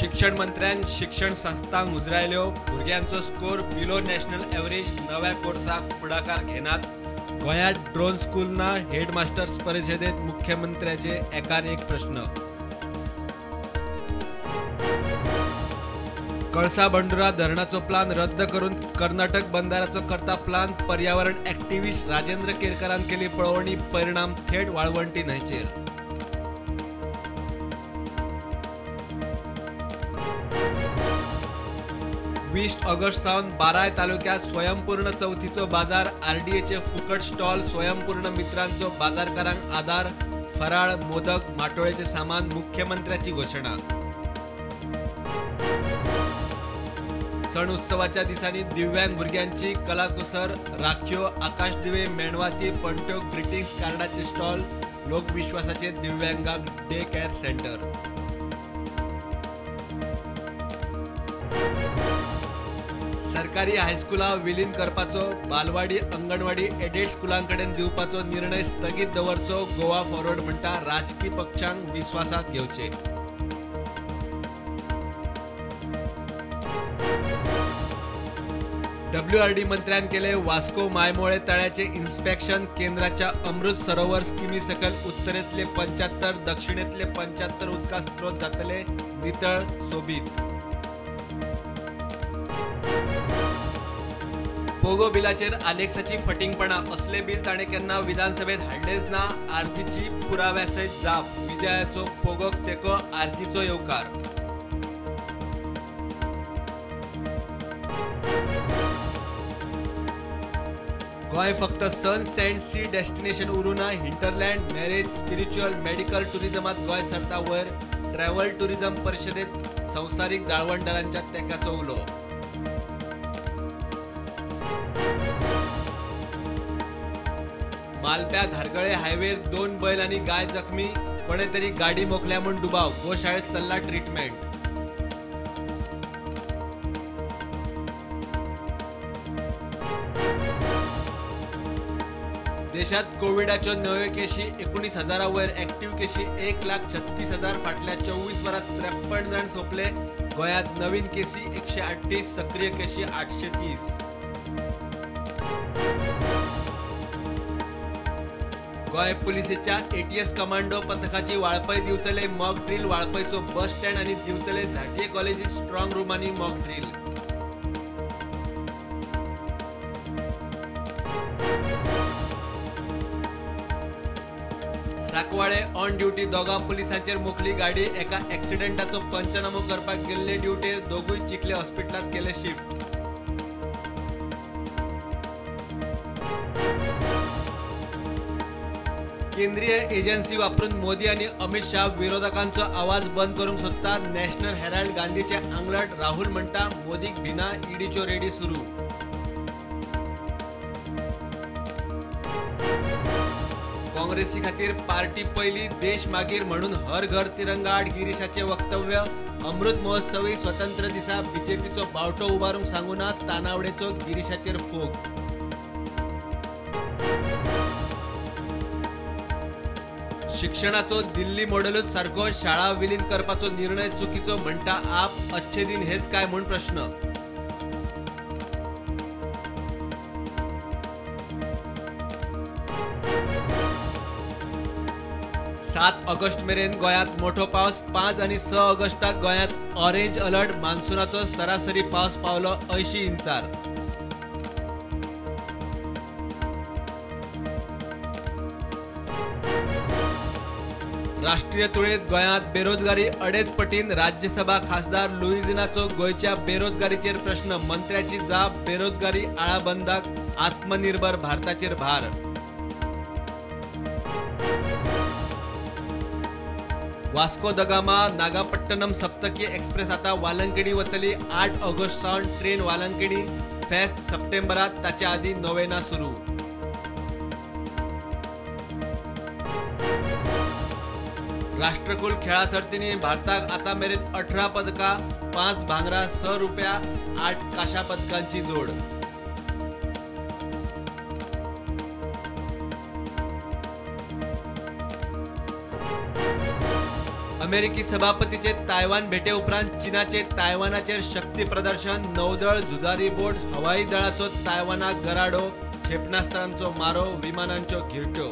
शिक्षण मंत्र्यान शिक्षण संस्थांक उजरायल्यो भुरग्यांचो स्कोर बिलो नॅशनल एव्हरेज नव्या कोर्साक फुडाकार घेनात। गोंयांत ड्रोन स्कूलना हेडमास्टर्स परिशदेत मुख्यमंत्र्याचे एकार एक प्रश्न। कळसा बंडुरा धरणाचो प्लान रद्द करून कर्नाटक बंदराचो करता प्लान। पर्यावरण ॲक्टिव्हिस्ट राजेंद्र केरकरान केली पळोवणी, परिणाम थेट वाळवंटी न्हंयचेर। 20 ऑगस्ट सावन बाराय तालुक्यात स्वयंपूर्ण चौथीचो बाजार। आरडीएचे फुकट स्टॉल, स्वयंपूर्ण मित्रांचो बाजारकारांक आधार। फराळ, मोदक, माटोळेचे सामान, मुख्यमंत्र्याची घोषणा। सण उत्सवाच्या दिसांनी दिव्यांग भुरग्यांची कलाकुसर, राख्यो, आकाशदिवे, मेणवाती, पंट्यो, ग्रीटिंग्स कार्डाचे स्टॉल। लोकविश्वासाचे दिव्यांगांक डे केअर सेंटर। सरकारी हायस्कुलां विलीन करपाचो, बालवाडी अंगणवाडी एडेड स्कुलांकडेन दिवपाचो निर्णय स्थगीत दवरचो गोवा फॉरवर्ड म्हणटा। राजकीय पक्षांक विश्वासात घेवचे। WRD मंत्र्यान केले वास्को मायमोळे तळ्याचे इन्स्पेक्शन। केंद्राच्या अमृत सरोवर स्किमी सकल उत्तरेतले 75, दक्षिणेतले 75 उदका स्त्रोत जातले नितळ, सोबीत। पोगो बिलाचेर आलेखसाची फटिंगपणा, असले बिल ताणे केन्ना विधानसभेत हाडलेच ना। आरजीची पुराव्या सयत जाप, विजयाचो पोगोक तेको, आरजीचो येवकार। गोंय फक्त सन सँड सी डेस्टिनेशन उरूं ना। Hinterland, marriage, spiritual, medical टुरिझमात Goa सरता वयर। ट्रॅव्हल टुरिझम परिशदेत संवसारीक जाळवणदारांच्या तेंक्याचो उलो। मालप्या धारगळे हायवेर 2 बैल आनी गाय जखमी। कोणे तरी गाडी मोखल्या म्हूण डुबाव, गोशाळेत चल्ला ट्रीटमेंट। देशात कोविडाच्यो नव्यो केशी 19,000 वयर, ॲक्टिव्ह केशी 1,36,000। फाटल्या 24 वरांत 53 जण सोंपले। गोंयांत नवीन केसी 138, सक्रिय केशी 830। गोंय पुलिसेच्या ATS कमांडो पथकाची वाळपय दिवचले मॉक ड्रिल। वाळपयचो बस स्टँड आनी दिवचले झांटये कॉलेजीत स्ट्रॉंग रूमांनी mock drill. Sancoale on duty, दोगा पुलिसांचेर मुखली गाडी। एका ॲक्सिडेंटाचो पंचनामो करपाक गेल्ले ड्युटेर, दोगूय चिखले हॉस्पिटलांत केले शिफ्ट। केंद्रीय एजन्सी वापरून मोदी आणि अमित शाह विरोधकांचो आवाज बंद करूंक सोदता। नॅशनल हेराल्ड गांधीचे आंगलट राहुल म्हणटा मोदीक भिना, ईडीच्यो रेडी सुरू। काँग्रेसी खातीर पार्टी पयली देश मागीर म्हणून हर घर तिरंगा आड गिरीशाचे वक्तव्य। अमृत महोत्सवी स्वतंत्र दिसा बीजेपीचो बावटो उबारूंक सांगुना, तानावडेचो गिरीशाचेर फोग। शिक्षणाचो दिल्ली मॉडेलूच सारको, शाळा विलीन करपाचो निर्णय चुकीचो म्हणटा आप। अच्छे दिन हेच काय म्हूण प्रश्न। 7 ऑगस्ट मेरेन गोंयांत मोठो पावस। 5 आनी 6 ऑगस्टाक गोंयांत ऑरेंज अलर्ट। मान्सूनाचो सरासरी पावस पावलो 80 इंचार। राष्ट्रीय तुळेत गोंयांत बेरोजगारी 2.5 पटीन। राज्यसभा खासदार लुईझिनाचो गोंयच्या बेरोजगारीचेर प्रश्न। मंत्र्याची जाप, बेरोजगारी आळाबंदाक आत्मनिर्भर भारताचेर भार। Vasco the gamma Nagapattinam सप्तकी express आता वालंकेडी वतली। 8 ऑगस्ट सावन ट्रेन वालंकेडी। फेस्त सप्टेंबरात, ताच्या आदी नोवेना सुरू। राष्ट्रकुल खेळा सर्तींनी भारताक आता मेरेन 18 पदकां। 5 भांगरा, 6 रुपया, 8 काशा पदकांची जोड। अमेरिकी सभापतीचे तायवान भेटे उपरांत चीनाचे तायवानाचेर शक्ती प्रदर्शन, नौदळ, झुजारी बोट, हवाई दळाचो तायवानाक गराडो, क्षेपणास्त्रांचो मारो, विमानांच्यो घिरट्यो.